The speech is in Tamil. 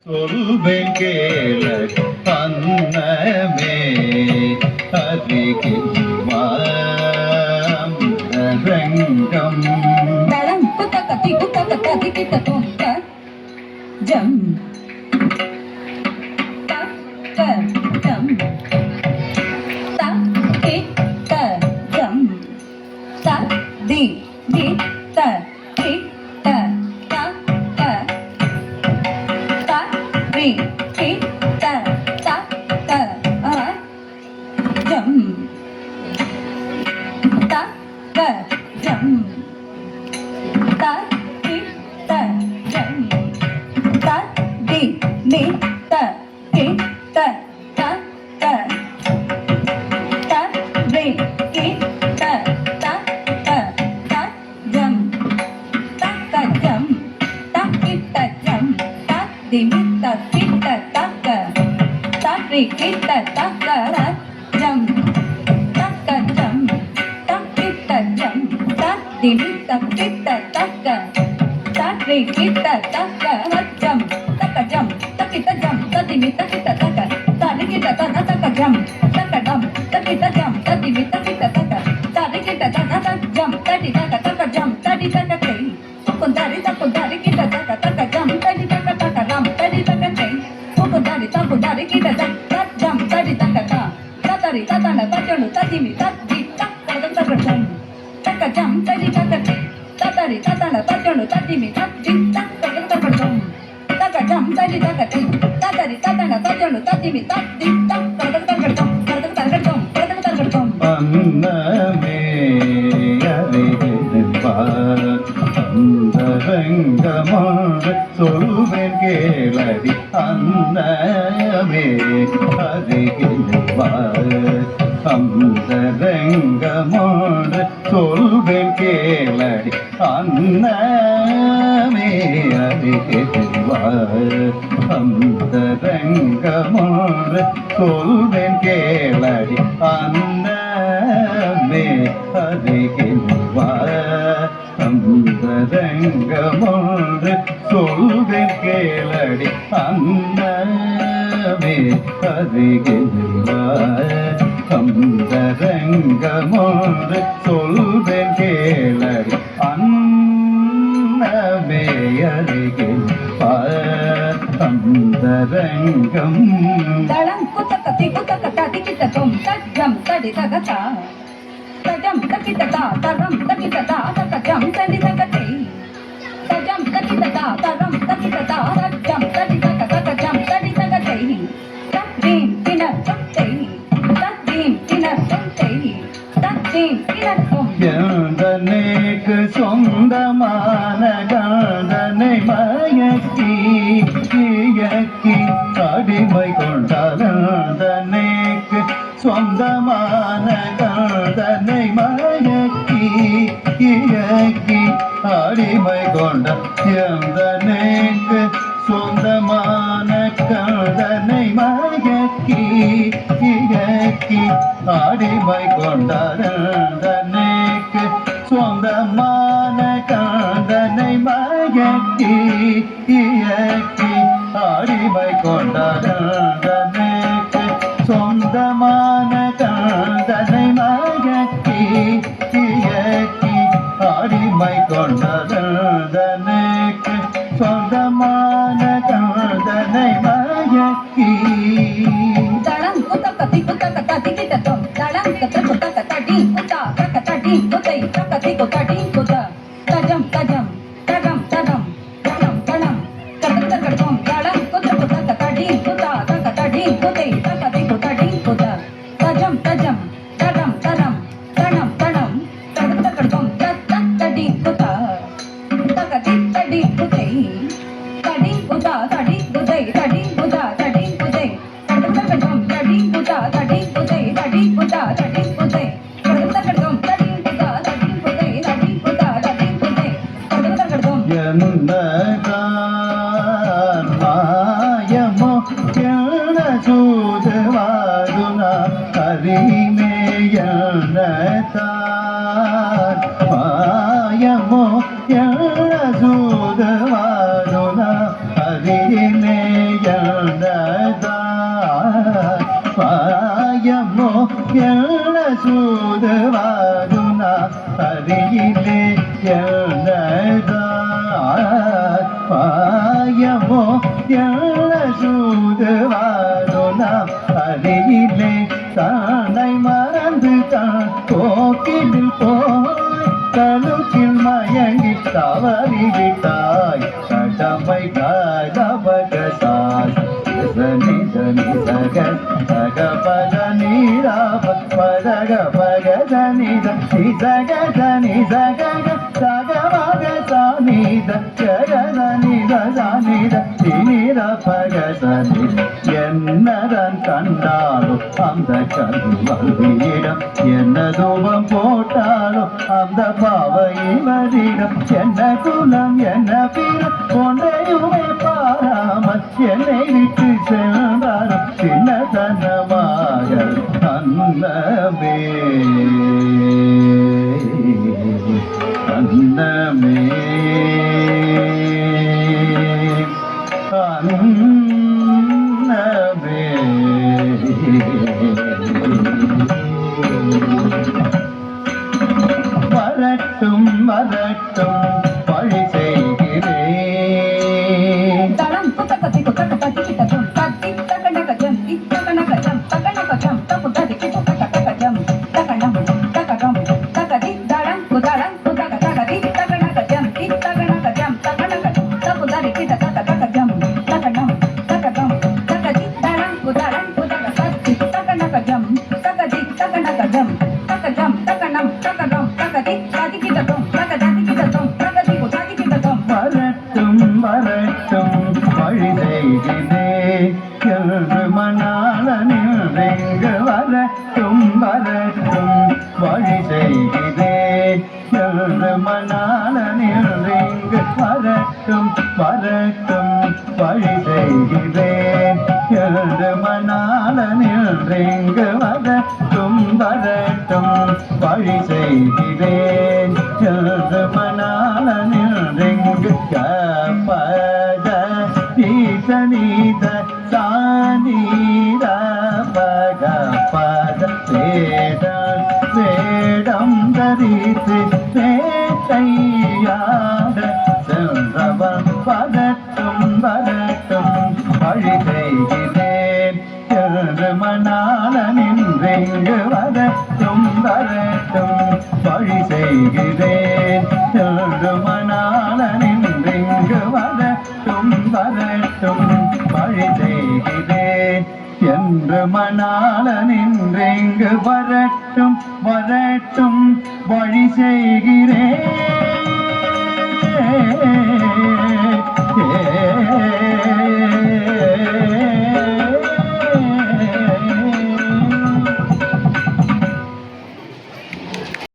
சொல்வேன் கேள அன்னமே அதிகம் தளம் குத்த கத்தி குத்த கத்தி கிட்ட தோங்க ஜம் தக்க ஜம் தக்கி த ஜம் த தி தி த தி த த த த ரி தி த த த ஜம் த க ஜம் த தி த ஜம் த தி தி த தி த த த த ரி தி த த த த ஜம் த க ஜம் த கி த ஜம் த தி தி த கி த த க த ரி கி த த க ர ஜம் த க ஜம் த கி த ஜம் த தி தி த கி த த க த ரி கி த த க ர ஜம் த க ஜம் த கி த ஜம் த தி தி த கி த த க த ரி கி த த த க ஜம் த க ஜம் த கி த ஜம் த தி தி த கி த த க த ரி கி த த த ஜம் த தி த க த க ஜம் த தி த க கை குந்தாரி த குந்தாரி கி த த க த க ஜம் த தி த க த க ரம் த தி த க கை குந்தாரி த குந்தாரி கி த த த ஜம் த தி த க த த த ரி த த ன த ஜனு த தி மி த தி த க த த க ஜம் த க ஜம் த தி த க கை த த ரி த த ன த ஜனு த தி மி த தி த க த த க ஜம் த க ஜம் த தி த க கை த த ரி த த ன த ஜனு த தி மி த தி த க த த க ஜம் க த த க ஜம் க த த க ஜம் அன்னமே அந்தரங்கமாக சொல்வேன் கேளடி அன்னமே அந்தரங்கமாக சொல்வேன் கேளடி அன்னமே அந்தரங்கமாக சொல்வேன் கேளடி அன்னமே அந்தரங்கமோடு சொல்வேன் கேளடி அன்னமே அந்தரங்கமோடு சொல்வேன் கேளடி அன்னமே அந்தரங்கம் தளம் குத்த கத்தி குத்த கத்தா திக்கிட்ட தொம் தஜம் தடி தகதா தஜம் தக்கிட்ட தரம் தக்கிட்ட தகஜம் தடி தகதை தஜம் தக்கிட்ட தரம் தக்கிட்ட தஜம் தடி தகஜம் தடி தகதை தஜீம் தினர் தொத்தை தஜீம் தினர் தொத்தை தஜீம் தினர் தொம் கந்தனைக்கு சொந்தமான கந்தனை மயக்கி இயக்கி அடிமை கொண்டதனைக்கு சொந்தமான கந்தனை மயக்கி இயக்கி அடிமை கொண்ட எந்தனைக்கு சொந்தமான கந்தனை மயக்கி இயக்கி அடிமை கொண்டதனைக்கு சொந்தமான காந்தனை மயக்கி இயக்கி அடிமை கொண்டதனைக்கு சொந்தமான காந்தனை மயக்கி இயக்கி அடிமை கொண்டதனைக்கு சொந்தமான காந்தனை மயக்கி தளம் குத்த கத்தி குத்த கத்தா திக்கிட்ட தொம் தளம் கத்த குத்த கத்தா டி குத்தா கத்தா டி குத்தை கத்தி குத்தா டி குத்தா தஜம் தஜம் தகம் தகம் தளம் தளம் கத்த கத்தம் தளம் குத்த குத்த கத்தா டி குத்தா கத்தா டி குத்தை கத்தி குத்தா டி குத்தா தஜம் தஜம் தகம் தரம் தணம் தணம் கத்த கத்தம் கத்த டி குத்தா தகதி தடி குத்தை தடி குத்தா தடி குத்தை தடி குத்தா தடி குத்தை கத்த கத்தம் தடி குத்தா தடி குத்தை தடி குத்தா தடி குத்தை கத்த கத்தம் தடி குத்தா தடி குத்தை தடி குத்தா தடி குத்தை கத்த கத்தம் என்னதான் மாயமோ என்ன எள்ள சூதுவாதுன அருகிலே பாயமோ எள்ள சூதுவாதுன அருகிலே தானை மறந்து தான் போக்கில் போய் தழுக்கில் மயங்கி தவறிவிட்டாய் கடமை கதபகசாய் சனி சனி சக சக பத நீராப பதக பக சனி சக சனி சக சக பக சானித சக சனித சானித நீர பக சனி என்னதான் கண்டாலும் அந்த கல்வியிடம் என்ன தூபம் போட்டாலும் அந்த பாவையிடம் என்ன குலம் என்ன பிறம் ஒன்றையுமே பாராமல் என்னை விட்டு சென்றாலும் சின்னதனமாக அன்னமே அன்னமே அன்னமே வரட்டும் வரட்டும் பழி செய்கிறேன் தளம் குத்தகத்தி குத்தகத்தி கிட்டதும் கத்தி தகனகஜம் இத்தகனகஜம் தகனகஜம் தகுததி குத்தகஜம் தகனம் தககம் தகதி தளம் குதளம் குதக தகதி தகனகஜம் இத்தகனகஜம் தகனகஜம் தகுததி கிட்டகஜம் தகனம் தககம் தகதி தளம் குதளம் குதக சத்தி தகனகஜம் தகதி தகனகஜம் தகஜம் தகனம் தககம் தகதி ததி கிட்டதும் தகததி கிட்டதும் தகதி குததி கிட்டதும் வரட்டும் வரட்டும் வழி செய்கிறேன் என்று மணாளனில் எங்கு வரட்டும் வரட்டும் வழி செய்கிறேன் என்று மணாளனில் எங்கு வரட்டும் வரட்டும் வழி செய்கிறேன் என்று மணாளனில் எங்கு வரட்டும் வரட்டும் வழி செய்கிறேன் என்று மணாளனில் எங்கு கபத நீத சானீர பகபத வேடம் தரித்து வேட்டையாட சென்றவன் வரட்டும் வரட்டும் வழி செய்கிறேன் என்று மணாளனின் எங்கு வரட்டும் வரட்டும் வழி செய்கிறேன் என்று மணாளனின் எங்கு வரட்டும் வரட்டும் வழி செய்கிறேன் என்று மணாளனின் எங்கு வரட்டும் வரட்டும் வழி செய்கிறேன்